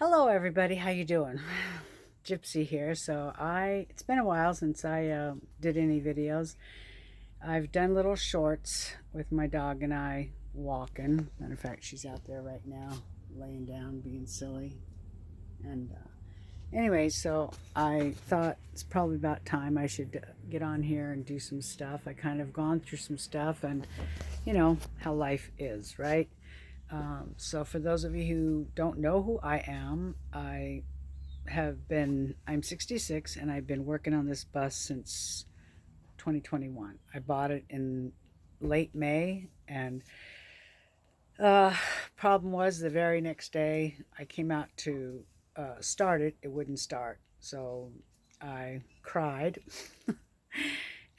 Hello everybody, how you doing? Gypsy here. It's been a while since I did any videos. I've done little shorts with my dog and I walking. Matter of fact, she's out there right now, laying down, being silly. And anyway, so I thought it's probably about time I should get on here and do some stuff. I kind of gone through some stuff, and you know how life is, right? So for those of you who don't know who I am, I'm 66 and I've been working on this bus since 2021. I bought it in late May, and uh, problem was the very next day I came out to start it, it wouldn't start. So I cried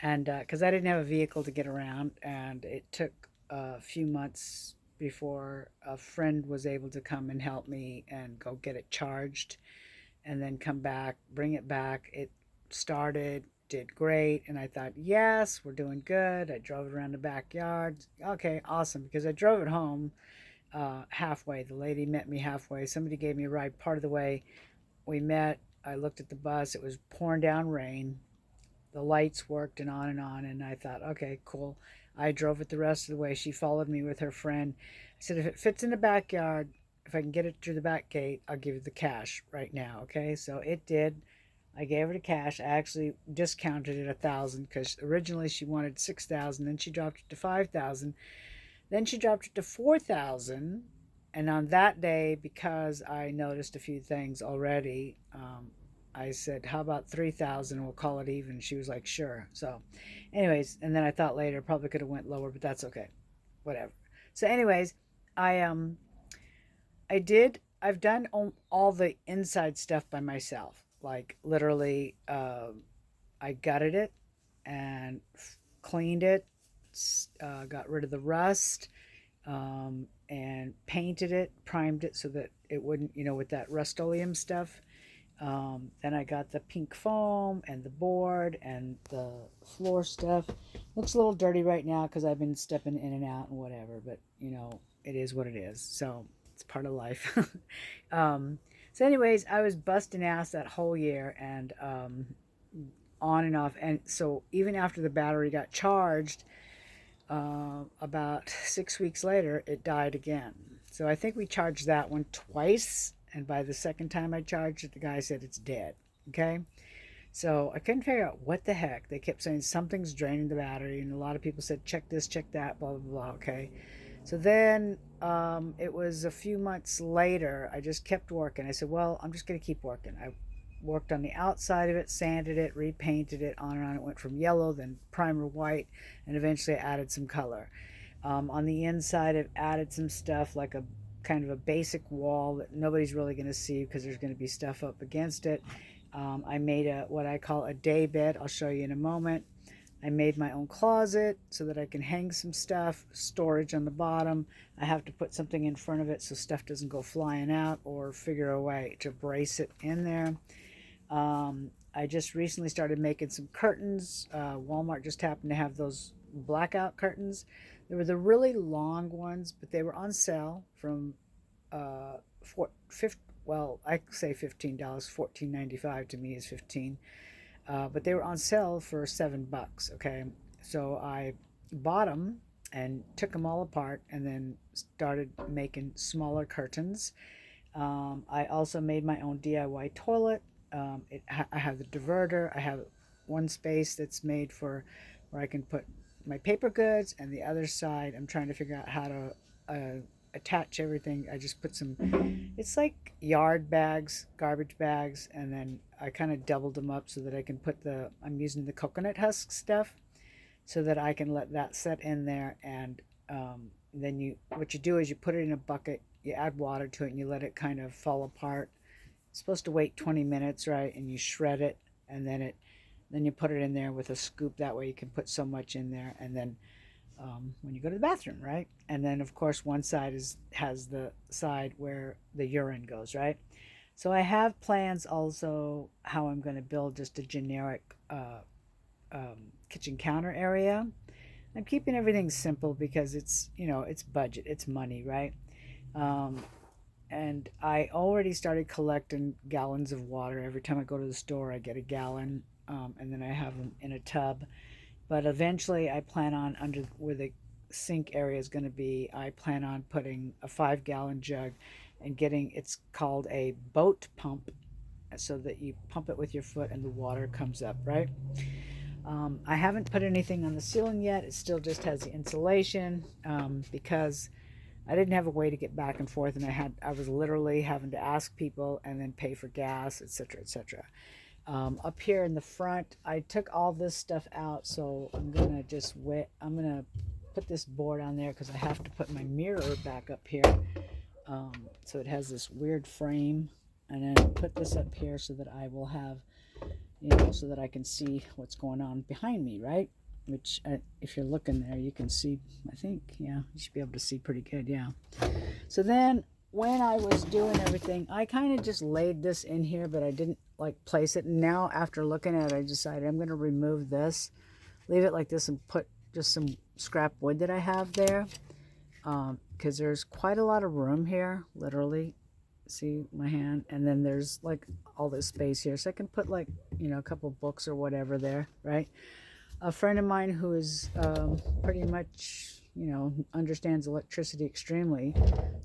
and because I didn't have a vehicle to get around, and it took a few months before a friend was able to come and help me and go get it charged and then come back, bring it back. It started, did great, and I thought, yes, we're doing good. I drove it around the backyard. Okay, awesome, because I drove it home halfway. The lady met me halfway. Somebody gave me a ride part of the way. We met. I looked at the bus. It was pouring down rain. The lights worked and on, and I thought, okay, cool. I drove it the rest of the way. She followed me with her friend. I said, if it fits in the backyard, if I can get it through the back gate, I'll give you the cash right now. Okay, so it did. I gave her the cash. I actually discounted it 1,000 because originally she wanted 6,000. Then she dropped it to 5,000. Then she dropped it to 4,000. And on that day, because I noticed a few things already, I said, how about 3,000? We'll call it even. She was like, sure. So, anyways, and then I thought later probably could have went lower, but that's okay. Whatever. So, anyways, I I did. I've done all the inside stuff by myself. Like literally, I gutted it and cleaned it, got rid of the rust, and painted it, primed it so that it wouldn't, with that Rust-Oleum stuff. Then I got the pink foam and the board and the floor stuff. Looks a little dirty right now because I've been stepping in and out and whatever, but it is what it is. So it's part of life. um, so, anyways, I was busting ass that whole year, and on and off. And so even after the battery got charged, about 6 weeks later, it died again. So I think we charged that one twice. And by the second time I charged it, the guy said it's dead. Okay. So I couldn't figure out what the heck. They kept saying something's draining the battery. And a lot of people said, check this, check that, blah, blah, blah. Okay. So then it was a few months later, I just kept working. I said, well, I'm just going to keep working. I worked on the outside of it, sanded it, repainted it, on and on. It went from yellow, then primer white, and eventually I added some color. On the inside, I've added some stuff like a kind of a basic wall that nobody's really going to see because there's going to be stuff up against it. I made what I call a day bed. I'll show you in a moment. I made my own closet so that I can hang some stuff, storage on the bottom. I have to put something in front of it so stuff doesn't go flying out, or figure a way to brace it in there. I just recently started making some curtains. Walmart just happened to have those blackout curtains. They were the really long ones, but they were on sale from for well, I say $15. 14.95 to me is 15. But they were on sale for $7. Okay, so I bought them and took them all apart, and then started making smaller curtains. I also made my own DIY toilet. I have the diverter. I have one space that's made for where I can put my paper goods, and the other side I'm trying to figure out how to attach everything. I just put some, it's like yard bags, garbage bags, and then I kind of doubled them up so that I can I'm using the coconut husk stuff so that I can let that set in there. And then what you do is you put it in a bucket, you add water to it, and you let it kind of fall apart. It's supposed to wait 20 minutes, right? And you shred it, and then you put it in there with a scoop. That way you can put so much in there, and then when you go to the bathroom, right? And then of course one side has the side where the urine goes, right? So I have plans also how I'm going to build just a generic kitchen counter area. I'm keeping everything simple because it's budget, it's money, right? Um, And I already started collecting gallons of water. Every time I go to the store, I get a gallon, and then I have them in a tub. But eventually, I plan on, under where the sink area is going to be, I plan on putting a 5 gallon jug and getting, it's called a boat pump, so that you pump it with your foot and the water comes up, right? I haven't put anything on the ceiling yet. It still just has the insulation, because I didn't have a way to get back and forth, and I was literally having to ask people and then pay for gas, etc., etc. Up here in the front, I took all this stuff out, so I'm gonna just I'm gonna put this board on there because I have to put my mirror back up here. So it has this weird frame, and then put this up here so that I will have, so that I can see what's going on behind me, right? Which, if you're looking there, you can see, I think, yeah, you should be able to see pretty good, yeah. So then, when I was doing everything, I kind of just laid this in here, but I didn't, like, place it. And now, after looking at it, I decided I'm going to remove this, leave it like this, and put just some scrap wood that I have there, because there's quite a lot of room here, literally. See my hand? And then there's, like, all this space here, so I can put, like, a couple books or whatever there, right? A friend of mine who is pretty much, understands electricity extremely,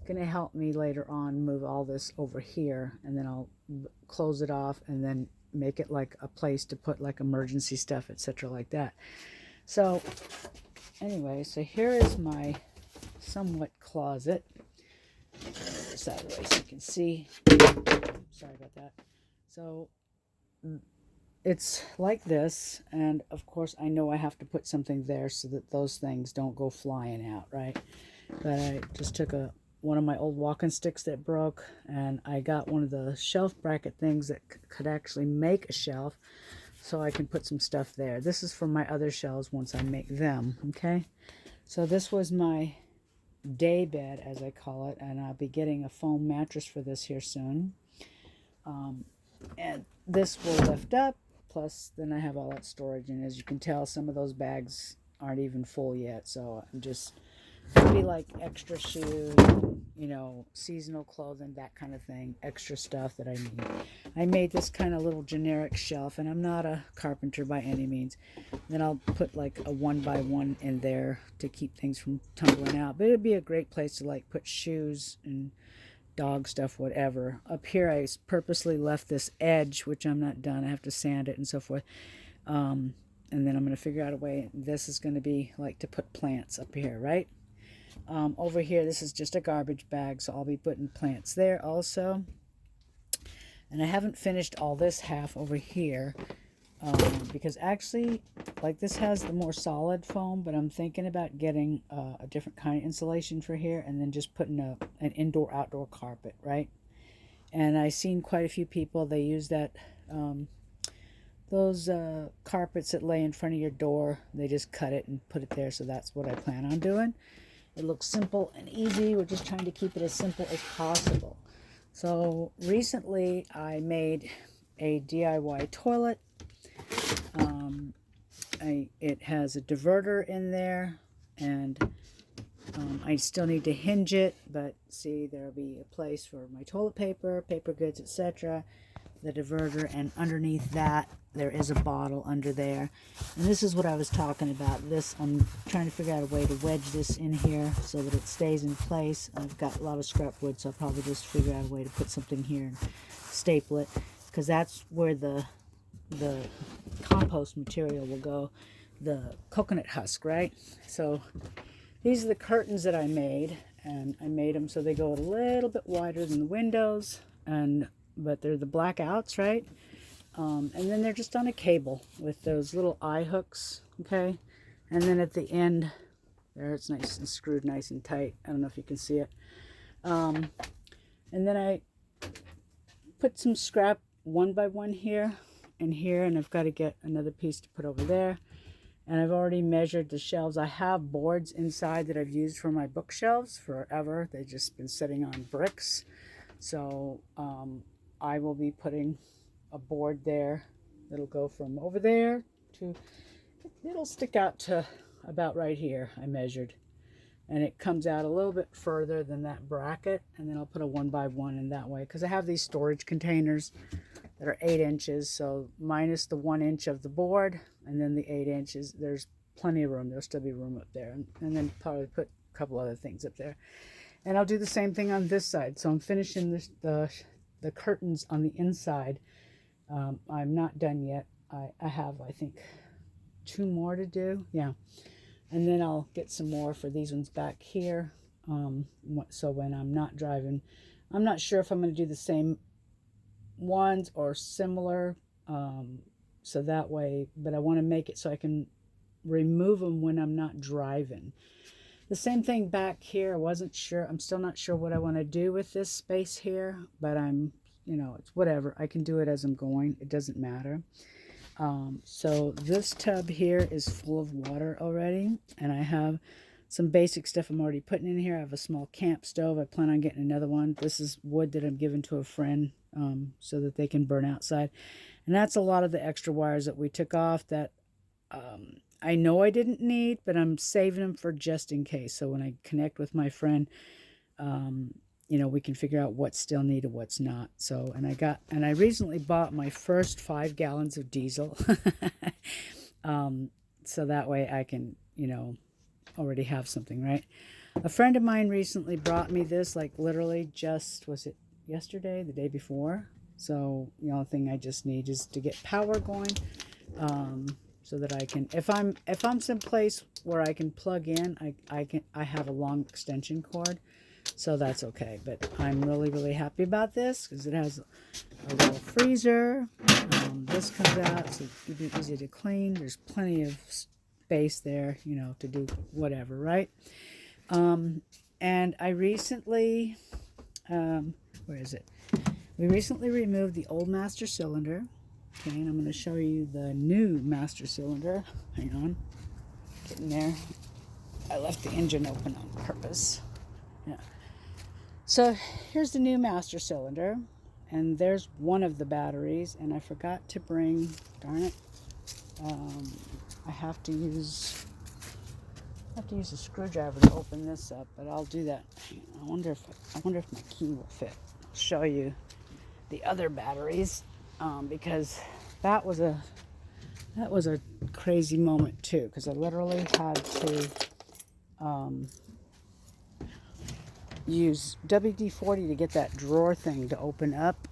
going to help me later on move all this over here, and then I'll close it off and then make it like a place to put like emergency stuff, etc., like that. So anyway, so here is my somewhat closet. This out of the way so you can see. Sorry about that. So it's like this, and of course I know I have to put something there so that those things don't go flying out, right? But I just took one of my old walking sticks that broke, and I got one of the shelf bracket things that could actually make a shelf, so I can put some stuff there. This is for my other shelves once I make them, okay? So this was my day bed, as I call it, and I'll be getting a foam mattress for this here soon. And this will lift up, plus then I have all that storage, and as you can tell, some of those bags aren't even full yet, so I'm just maybe like extra shoes, seasonal clothing, that kind of thing, extra stuff that I need. I made this kind of little generic shelf, and I'm not a carpenter by any means. Then I'll put like a 1x1 in there to keep things from tumbling out, but it'd be a great place to like put shoes and dog stuff, whatever. Up here I purposely left this edge, which I'm not done. I have to sand it and so forth. And then I'm going to figure out a way. This is going to be like to put plants up here, right? Over here, this is just a garbage bag, so I'll be putting plants there also. And I haven't finished all this half over here, because actually, like, this has the more solid foam, but I'm thinking about getting a different kind of insulation for here, and then just putting an indoor-outdoor carpet, right? And I've seen quite a few people, they use that, those carpets that lay in front of your door, they just cut it and put it there, so that's what I plan on doing. It looks simple and easy. We're just trying to keep it as simple as possible. So recently I made a DIY toilet. It has a diverter in there, and I still need to hinge it, but see, there'll be a place for my toilet paper, paper goods, etc., the diverter, and underneath that there is a bottle under there. And this is what I was talking about. This, I'm trying to figure out a way to wedge this in here so that it stays in place. I've got a lot of scrap wood, so I'll probably just figure out a way to put something here and staple it, because that's where the compost material will go, the coconut husk, right? So these are the curtains that I made, and I made them so they go a little bit wider than the windows, but they're the blackouts, right? And then they're just on a cable with those little eye hooks, okay? And then at the end, there, it's nice and screwed nice and tight. I don't know if you can see it. And then I put some scrap 1x1 here and here, and I've got to get another piece to put over there. And I've already measured the shelves. I have boards inside that I've used for my bookshelves forever. They've just been sitting on bricks. So I will be putting a board there that'll go from over there to, it'll stick out to about right here, I measured. and it comes out a little bit further than that bracket, and then I'll put a 1x1 in that way, because I have these storage containers that are 8 inches, so minus the 1 inch of the board and then the 8 inches, there's plenty of room. There'll still be room up there, and then probably put a couple other things up there. And I'll do the same thing on this side. So I'm finishing this, the curtains on the inside. I'm not done yet. I have, I think, 2 more to do. Yeah. And then I'll get some more for these ones back here. So when I'm not driving, I'm not sure if I'm going to do the same ones or similar. So that way, but I want to make it so I can remove them when I'm not driving. The same thing back here. I wasn't sure. I'm still not sure what I want to do with this space here, but I'm, you know, it's whatever. I can do it as I'm going. It doesn't matter. So this tub here is full of water already, and I have some basic stuff I'm already putting in here. I have a small camp stove. I plan on getting another one. This is wood that I'm giving to a friend so that they can burn outside. And that's a lot of the extra wires that we took off that I know I didn't need, but I'm saving them for just in case. So when I connect with my friend, you know, we can figure out what's still needed, what's not. So, and I recently bought my first 5 gallons of diesel. So that way I can, you know, already have something, right? A friend of mine recently brought me this, like literally just, was it yesterday, the day before? So the only thing I just need is to get power going, so that I can, if I'm someplace where I can plug in, I have a long extension cord, so that's okay. But I'm really happy about this because it has a little freezer. This comes out, so it'll be easy to clean. There's plenty of space there, you know, to do whatever, right? And I recently, where is it? We recently removed the old master cylinder. Okay, and I'm going to show you the new master cylinder. Hang on. Getting there. I left the engine open on purpose. Yeah. So here's the new master cylinder. And there's one of the batteries. And I forgot to bring, darn it, I have to use a screwdriver to open this up, but I'll do that. I wonder if my key will fit. I'll show you the other batteries, because that was a crazy moment too, because I literally had to use WD-40 to get that drawer thing to open up,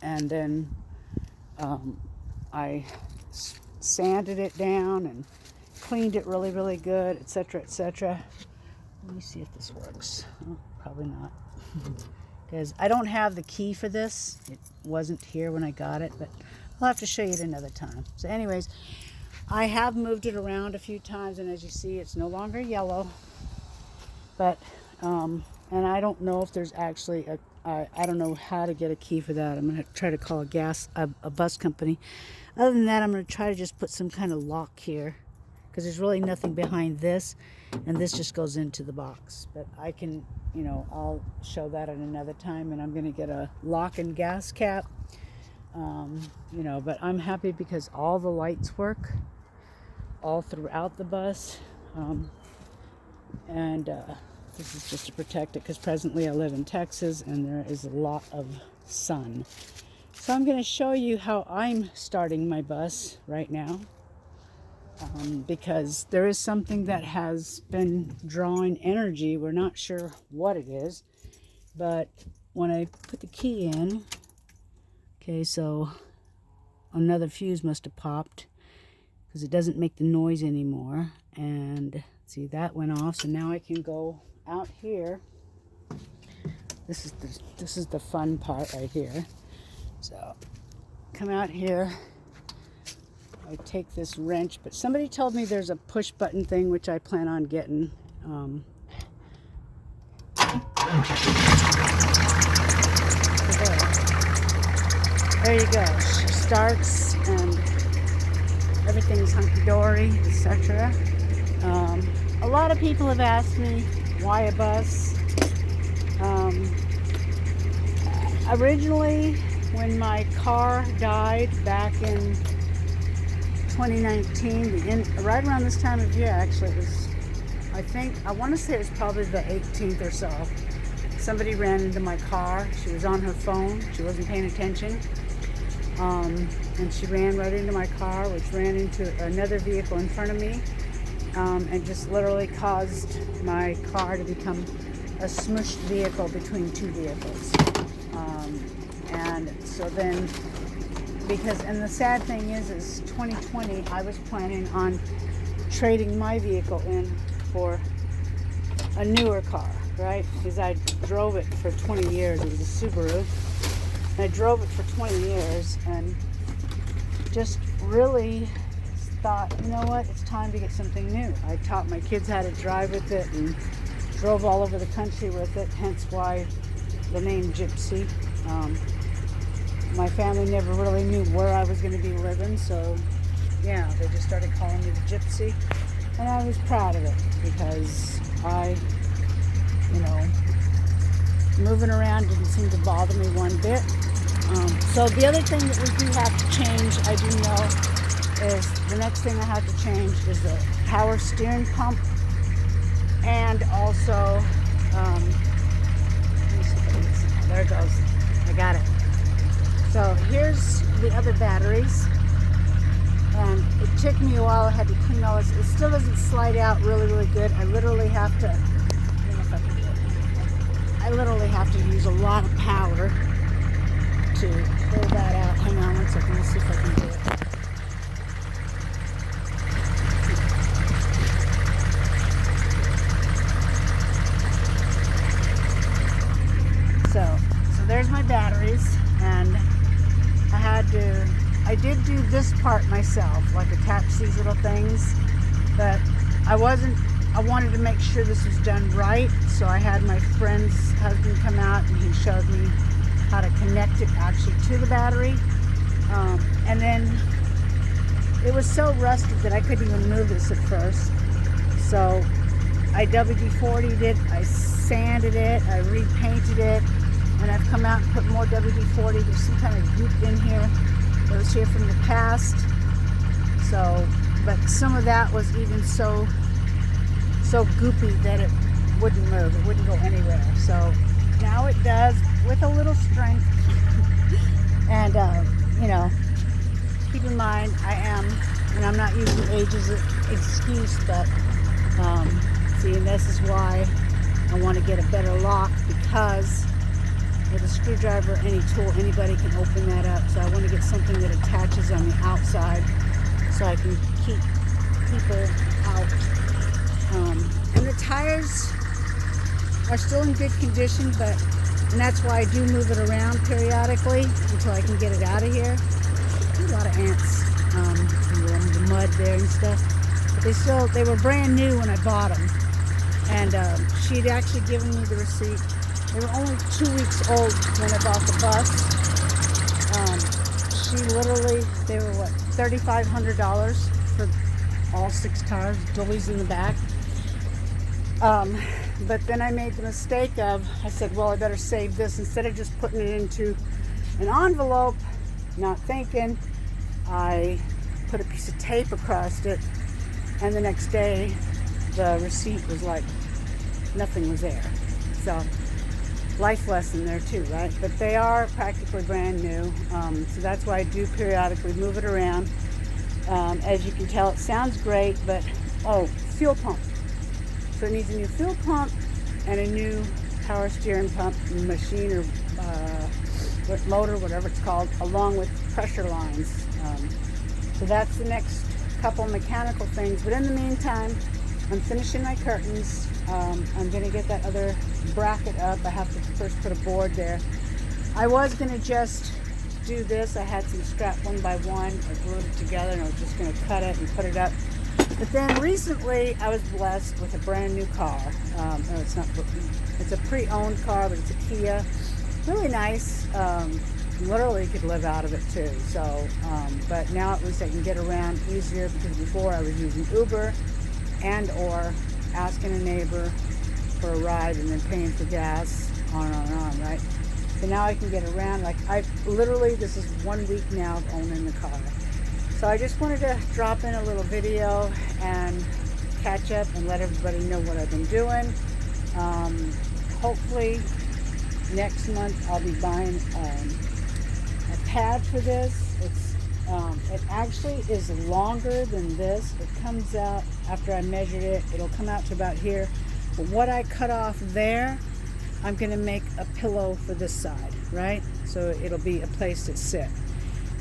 and then I sanded it down and cleaned it really good, etc. etc. Let me see if this works. Oh, probably not. Because I don't have the key for this. It wasn't here when I got it, but I'll have to show you it another time. So anyways, I have moved it around a few times, and as you see, it's no longer yellow. But, and I don't know if there's actually I don't know how to get a key for that. I'm going to try to call a bus company. Other than that, I'm going to try to just put some kind of lock here, because there's really nothing behind this, and this just goes into the box. But I can, you know, I'll show that at another time, and I'm going to get a lock and gas cap, you know, but I'm happy because all the lights work all throughout the bus, and this is just to protect it, because presently I live in Texas and there is a lot of sun. So I'm going to show you how I'm starting my bus right now. Because there is something that has been drawing energy. We're not sure what it is, but when I put the key in, okay, so another fuse must have popped because it doesn't make the noise anymore. And see, that went off, so now I can go out here. This is the fun part right here. So come out here. I take this wrench, but somebody told me there's a push button thing, which I plan on getting. There you go. She starts and everything's hunky-dory, etc. A lot of people have asked me why a bus. Originally, when my car died back in 2019, right around this time of year, actually, it was I want to say it was probably the 18th or so. Somebody ran into my car. She was on her phone. She wasn't paying attention. And she ran right into my car, which ran into another vehicle in front of me, and just literally caused my car to become a smushed vehicle between two vehicles. And so then, and the sad thing is 2020, I was planning on trading my vehicle in for a newer car, right? Because I drove it for 20 years. It was a Subaru. And I drove it for 20 years and just really thought, you know what, it's time to get something new. I taught my kids how to drive with it and drove all over the country with it, hence why the name Gypsy. My family never really knew where I was going to be living, so yeah, they just started calling me the Gypsy. And I was proud of it because moving around didn't seem to bother me one bit. So the other thing that we do have to change, I do know, is the next thing I have to change is the power steering pump, and also, let me see if I can see. There it goes. I got it. So here's the other batteries. And it took me a while. I had to clean all this. It still doesn't slide out really, really good. I literally have to, I literally have to use a lot of power to pull that out. Hang on one second. Let's see if I can do it. So there's my batteries, and I did do this part myself, like attach these little things, but I wanted to make sure this was done right, so I had my friend's husband come out and he showed me how to connect it actually to the battery. And then it was so rusted that I couldn't even move this at first. So I WD-40'd it, I sanded it, I repainted it, and I've come out and put more WD-40. There's some kind of goop in here that was here from the past. So, but some of that was even so goopy that it wouldn't move, it wouldn't go anywhere. So now it does, with a little strength. And keep in mind, and I'm not using age as an excuse, but see, and this is why I want to get a better lock, because with a screwdriver, any tool, anybody can open that up. So I want to get something that attaches on the outside so I can keep people out. And the tires are still in good condition, and that's why I do move it around periodically until I can get it out of here. There's a lot of ants in the mud there and stuff. But they were brand new when I bought them. And she'd actually given me the receipt. They were only 2 weeks old when I bought the bus. They were what, $3,500 for all 6 cars, dollies in the back. But then I made the mistake I said, well, I better save this. Instead of just putting it into an envelope, not thinking, I put a piece of tape across it, and the next day the receipt was like nothing was there. So life lesson there too, right? But they are practically brand new, so that's why I do periodically move it around. As you can tell, it sounds great, but fuel pump. So it needs a new fuel pump and a new power steering pump machine, or motor, whatever it's called, along with pressure lines. So that's the next couple mechanical things. But in the meantime, I'm finishing my curtains. I'm going to get that other bracket up. I have to first put a board there. I was going to just do this. I had some scrap one by one. I glued it together, and I was just going to cut it and put it up. But then recently I was blessed with a brand new car. It's a pre-owned car, but it's a Kia. Really nice. Literally could live out of it too. So, but now at least I can get around easier, because before I was using Uber and/or asking a neighbor for a ride and then paying for gas, on and on, right? So now I can get around. Like, this is 1 week now of owning the car. So I just wanted to drop in a little video and catch up and let everybody know what I've been doing. Hopefully next month I'll be buying a pad for this. It actually is longer than this. It comes out, after I measured it, it'll come out to about here. But what I cut off there, I'm going to make a pillow for this side, right? So it'll be a place to sit.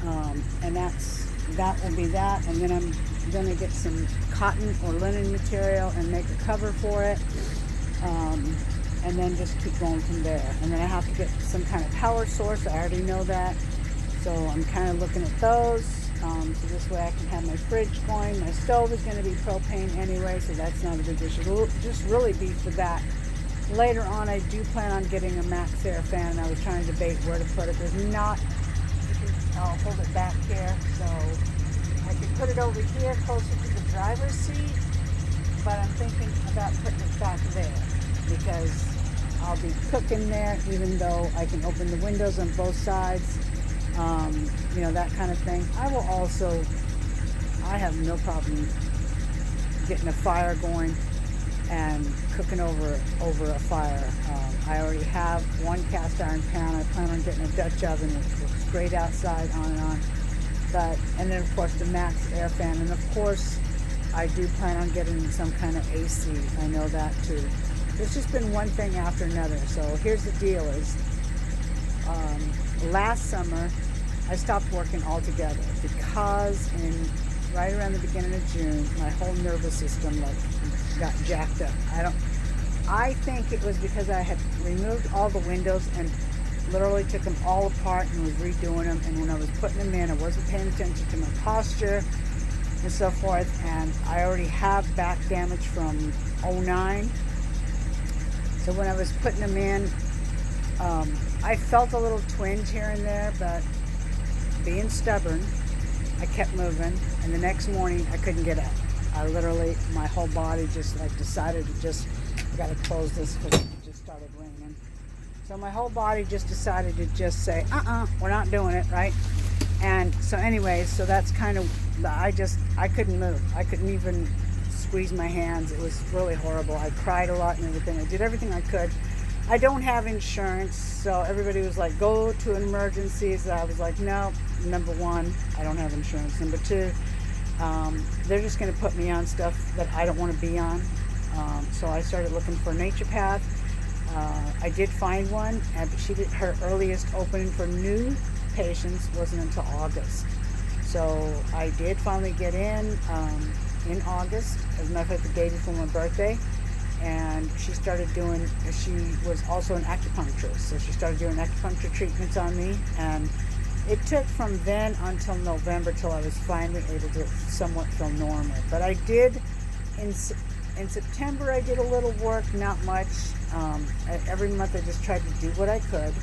And that will be that. And then I'm going to get some cotton or linen material and make a cover for it. And then just keep going from there. And then I have to get some kind of power source. I already know that. So I'm kind of looking at those. So this way I can have my fridge going. My stove is going to be propane anyway, so that's not a big issue. It'll just really be for that. Later on, I do plan on getting a Max Air fan. I was trying to debate where to put it. There's not, I'll hold it back here. So I could put it over here closer to the driver's seat, but I'm thinking about putting it back there because I'll be cooking there, even though I can open the windows on both sides. You know, that kind of thing. I have no problem getting a fire going and cooking over a fire. I already have one cast iron pan. I plan on getting a Dutch oven. It looks great outside, on and on. And then of course the Max Air fan. And of course I do plan on getting some kind of AC. I know that too. It's just been one thing after another. So here's the deal is, last summer I stopped working altogether because right around the beginning of June, my whole nervous system got jacked up. I think it was because I had removed all the windows and literally took them all apart and was redoing them. And when I was putting them in, I wasn't paying attention to my posture and so forth. And I already have back damage from '09. So when I was putting them in, I felt a little twinge here and there, but being stubborn, I kept moving, and the next morning I couldn't get up. I literally, my whole body just decided to I gotta close this because it just started raining. So my whole body just decided to just say, we're not doing it, right? And so anyways, so that's kind of, I couldn't move. I couldn't even squeeze my hands. It was really horrible. I cried a lot and everything. I did everything I could. I don't have insurance, so everybody was like, go to emergencies. I was like, no, number one, I don't have insurance. Number two, they're just going to put me on stuff that I don't want to be on. So I started looking for a naturopath. I did find one, but her earliest opening for new patients wasn't until August. So I did finally get in August, as a matter of fact, the day before my birthday. And she was also an acupuncturist, so she started doing acupuncture treatments on me, and it took from then until November till I was finally able to somewhat feel normal. But I did, in September I did a little work, not much. Every month I just tried to do what I could.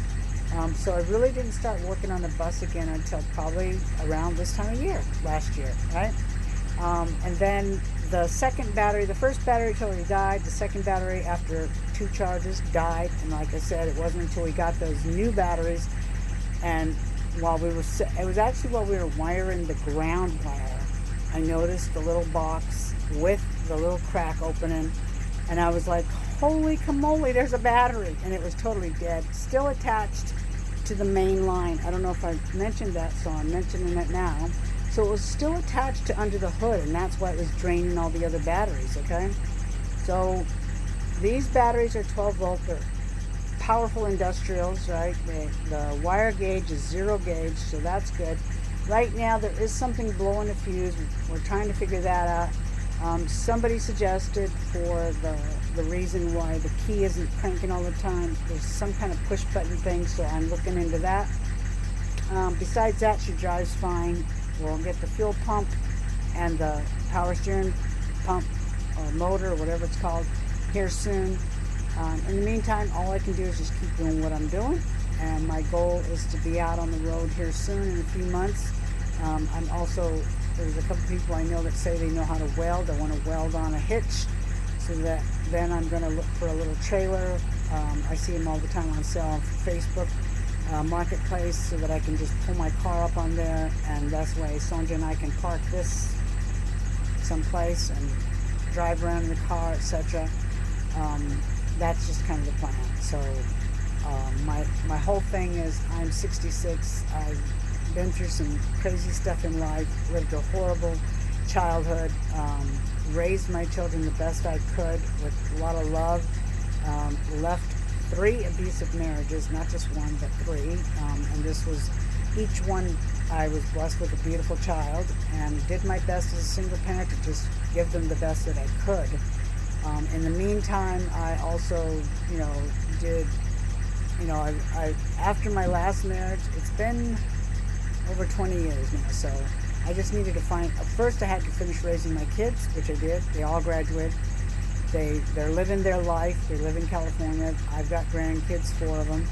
So I really didn't start working on the bus again until probably around this time of year, last year, right? And then the first battery totally died. The second battery, after 2 charges, died. And like I said, it wasn't until we got those new batteries, and it was actually while we were wiring the ground wire, I noticed the little box with the little crack opening, and I was like, holy camole, there's a battery. And it was totally dead, still attached to the main line. I don't know if I mentioned that, so I'm mentioning it now. So it was still attached to under the hood, and that's why it was draining all the other batteries, okay? So these batteries are 12 volt. They're powerful industrials, right? The wire gauge is 0 gauge, so that's good. Right now there is something blowing a fuse. We're trying to figure that out. Somebody suggested for the reason why the key isn't cranking all the time, there's some kind of push button thing, so I'm looking into that. Besides that, she drives fine. We'll get the fuel pump and the power steering pump or motor or whatever it's called here soon. In the meantime, all I can do is just keep doing what I'm doing, and my goal is to be out on the road here soon in a few months. There's a couple people I know that say they know how to weld. I want to weld on a hitch, so that then I'm going to look for a little trailer. I see them all the time on sale on Facebook Marketplace, so that I can just pull my car up on there, and that's why Sonja and I can park this someplace and drive around in the car, etc. That's just kind of the plan. So my whole thing is I'm 66. I've been through some crazy stuff in life, lived a horrible childhood, raised my children the best I could with a lot of love, left 3 abusive marriages, not just one, but 3. And this was each one I was blessed with a beautiful child, and did my best as a single parent to just give them the best that I could. In the meantime, I also, did, I after my last marriage, it's been over 20 years now, so I just needed to find, first I had to finish raising my kids, which I did. They all graduated. They're living their life. They live in California. I've got grandkids, 4 of them.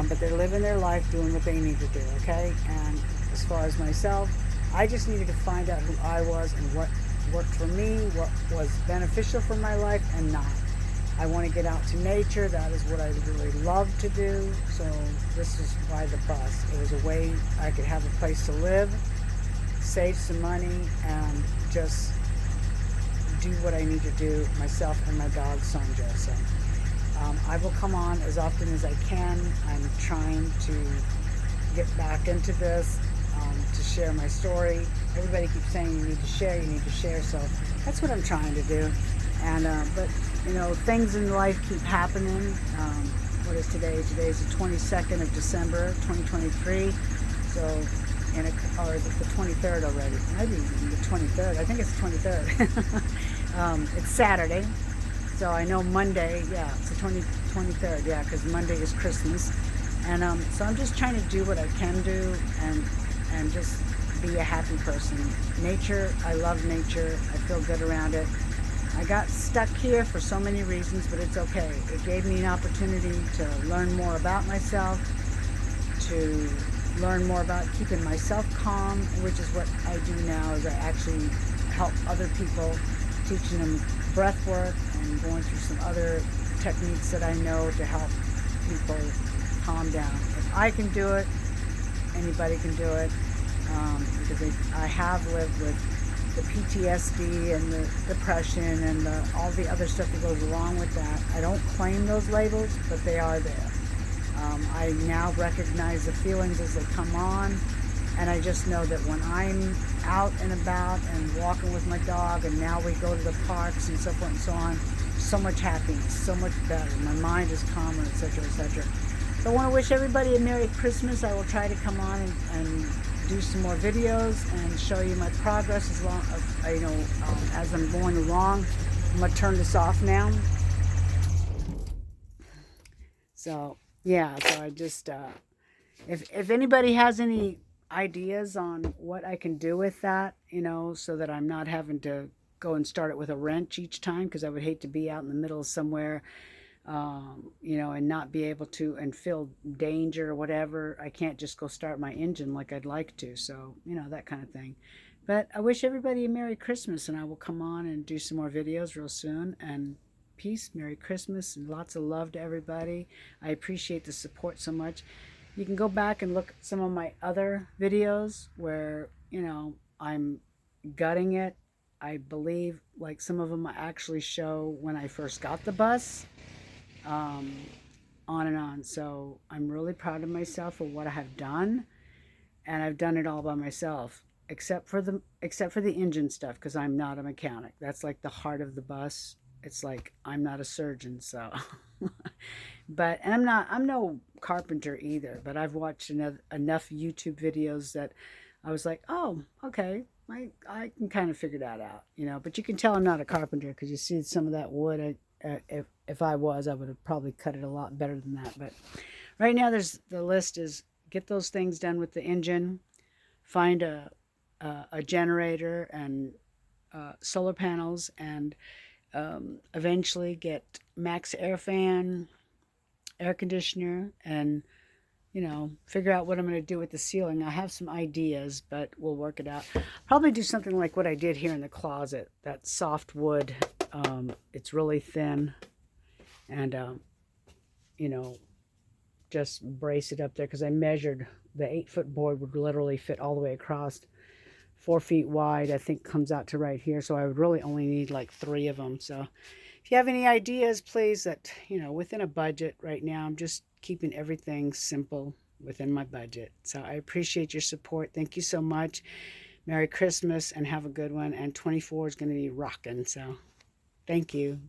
But they're living their life, doing what they need to do, okay? And as far as myself, I just needed to find out who I was and what worked for me, what was beneficial for my life and not. I want to get out to nature. That is what I really love to do. So this is why the bus. It was a way I could have a place to live, save some money, and just do what I need to do, myself and my dog Sonja. So I will come on as often as I can. I'm trying to get back into this, to share my story. Everybody keeps saying you need to share, so that's what I'm trying to do. And but things in life keep happening. What is today? Today is the 22nd of December 2023. So or is it the 23rd already? Maybe even the 23rd. I think it's the 23rd. It's Saturday. So I know Monday, yeah, it's the 23rd, yeah, because Monday is Christmas. And so I'm just trying to do what I can do and just be a happy person. Nature, I love nature. I feel good around it. I got stuck here for so many reasons, but it's okay. It gave me an opportunity to learn more about myself, to learn more about keeping myself calm, which is what I do now, is I actually help other people, teaching them breath work and going through some other techniques that I know to help people calm down. If I can do it, anybody can do it, because I have lived with the PTSD and the depression and all the other stuff that goes along with that. I don't claim those labels, but they are there. I now recognize the feelings as they come on, and I just know that when I'm out and about and walking with my dog, and now we go to the parks and so forth and so on, so much happiness, so much better. My mind is calmer, etc., etc. So I want to wish everybody a Merry Christmas. I will try to come on and do some more videos and show you my progress as long as I'm going along. I'm gonna turn this off now. So yeah, so I just if anybody has any ideas on what I can do with that, so that I'm not having to go and start it with a wrench each time, because I would hate to be out in the middle of somewhere, and not be able to, and feel danger or whatever. I can't just go start my engine like I'd like to. So, that kind of thing. But I wish everybody a Merry Christmas, and I will come on and do some more videos real soon. And peace, Merry Christmas, and lots of love to everybody. I appreciate the support so much. You can go back and look at some of my other videos where, I'm gutting it. I believe, like, some of them I actually show when I first got the bus, on and on. So I'm really proud of myself for what I have done, and I've done it all by myself, except for the engine stuff, because I'm not a mechanic. That's like the heart of the bus. It's like I'm not a surgeon, so and I'm no carpenter either, but I've watched enough YouTube videos that I was like, oh, okay, I can kind of figure that out, but you can tell I'm not a carpenter, because you see some of that wood. If I was, I would have probably cut it a lot better than that. But right now, the list is get those things done with the engine, find a generator and solar panels, and eventually get max air fan, air conditioner, and figure out what I'm going to do with the ceiling. I have some ideas, but we'll work it out. Probably do something like what I did here in the closet, that soft wood. It's really thin, and just brace it up there, because I measured the 8-foot board would literally fit all the way across 4 feet wide, I think comes out to right here. So I would really only need like 3 of them. So if you have any ideas, please, that, within a budget right now, I'm just keeping everything simple within my budget. So I appreciate your support. Thank you so much. Merry Christmas and have a good one. And 24 is going to be rocking. So thank you.